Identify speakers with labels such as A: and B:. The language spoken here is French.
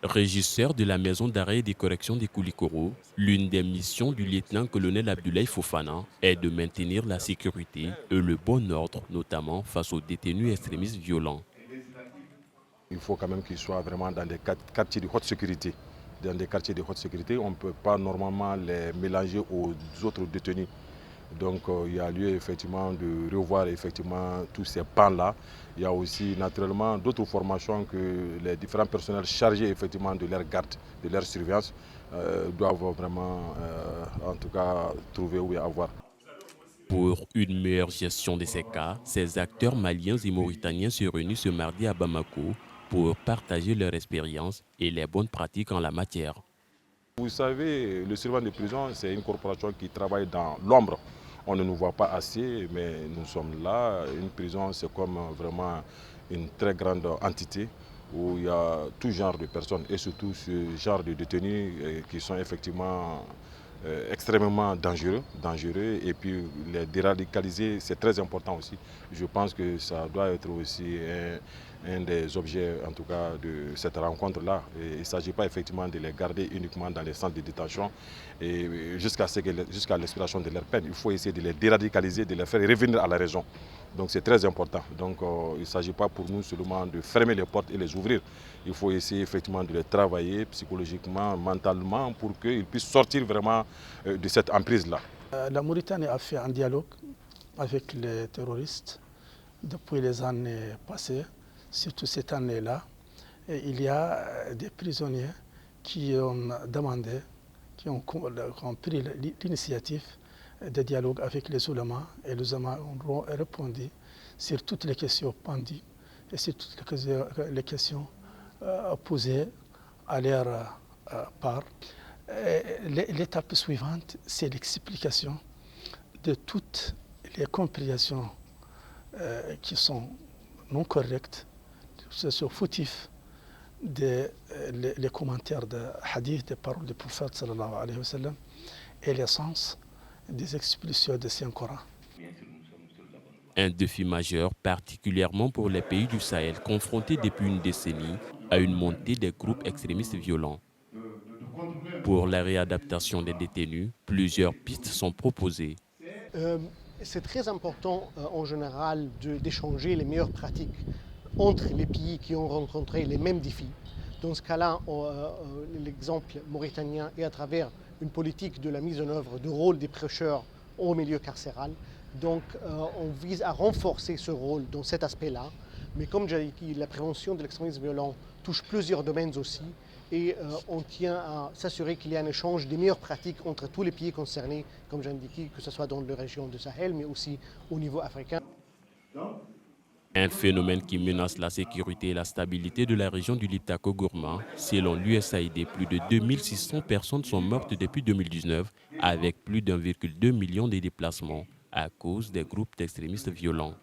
A: Régisseur de la maison d'arrêt et des corrections des Koulikoro, l'une des missions du lieutenant-colonel Abdoulaye Fofana est de maintenir la sécurité et le bon ordre, notamment face aux détenus extrémistes violents.
B: Il faut quand même qu'ils soient vraiment dans des quartiers de haute sécurité. Dans des quartiers de haute sécurité, on ne peut pas normalement les mélanger aux autres détenus. Donc il y a lieu effectivement de revoir effectivement tous ces pans-là. Il y a aussi naturellement d'autres formations que les différents personnels chargés effectivement de leur garde, de leur surveillance doivent vraiment en tout cas trouver ou avoir.
A: Pour une meilleure gestion de ces cas, ces acteurs maliens et mauritaniens se réunissent ce mardi à Bamako pour partager leur expérience et les bonnes pratiques en la matière.
B: Vous savez, le surveillant de prison, c'est une corporation qui travaille dans l'ombre. On ne nous voit pas assez, mais nous sommes là. Une prison, c'est comme vraiment une très grande entité où il y a tout genre de personnes et surtout ce genre de détenus qui sont effectivement extrêmement dangereux et puis les déradicaliser, c'est très important aussi. Je pense que ça doit être aussi un des objets en tout cas de cette rencontre-là. Il ne s'agit pas effectivement de les garder uniquement dans les centres de détention et jusqu'à l'expiration de leur peine. Il faut essayer de les déradicaliser, de les faire revenir à la raison. Donc c'est très important. Donc il ne s'agit pas pour nous seulement de fermer les portes et les ouvrir. Il faut essayer effectivement de les travailler psychologiquement, mentalement pour qu'ils puissent sortir vraiment de cette emprise-là.
C: La Mauritanie a fait un dialogue avec les terroristes depuis les années passées, surtout cette année-là. Il y a des prisonniers qui ont demandé, qui ont pris l'initiative de dialogue avec les oulémas et les oulémas ont répondu sur toutes les questions pendues et sur toutes les questions posées à leur part. L'étape suivante, c'est l'explication de toutes les compréhensions qui sont non correctes, qui sont fautifs, les commentaires de hadith, des paroles du prophète sallallahu alayhi wa sallam, et l'essence des explications du Saint-Coran.
A: Un défi majeur, particulièrement pour les pays du Sahel, confrontés depuis une décennie à une montée des groupes extrémistes violents. Pour la réadaptation des détenus, plusieurs pistes sont proposées.
D: C'est très important en général d'échanger les meilleures pratiques entre les pays qui ont rencontré les mêmes défis. Dans ce cas-là, l'exemple mauritanien est à travers une politique de la mise en œuvre du rôle des prêcheurs au milieu carcéral. Donc on vise à renforcer ce rôle dans cet aspect-là. Mais comme j'ai dit, la prévention de l'extrémisme violent touche plusieurs domaines aussi. Et on tient à s'assurer qu'il y a un échange des meilleures pratiques entre tous les pays concernés, comme j'ai indiqué, que ce soit dans la région du Sahel, mais aussi au niveau africain.
A: Un phénomène qui menace la sécurité et la stabilité de la région du Liptako-Gourma. Selon l'USAID, plus de 2600 personnes sont mortes depuis 2019, avec plus d'1,2 million de déplacements à cause des groupes d'extrémistes violents.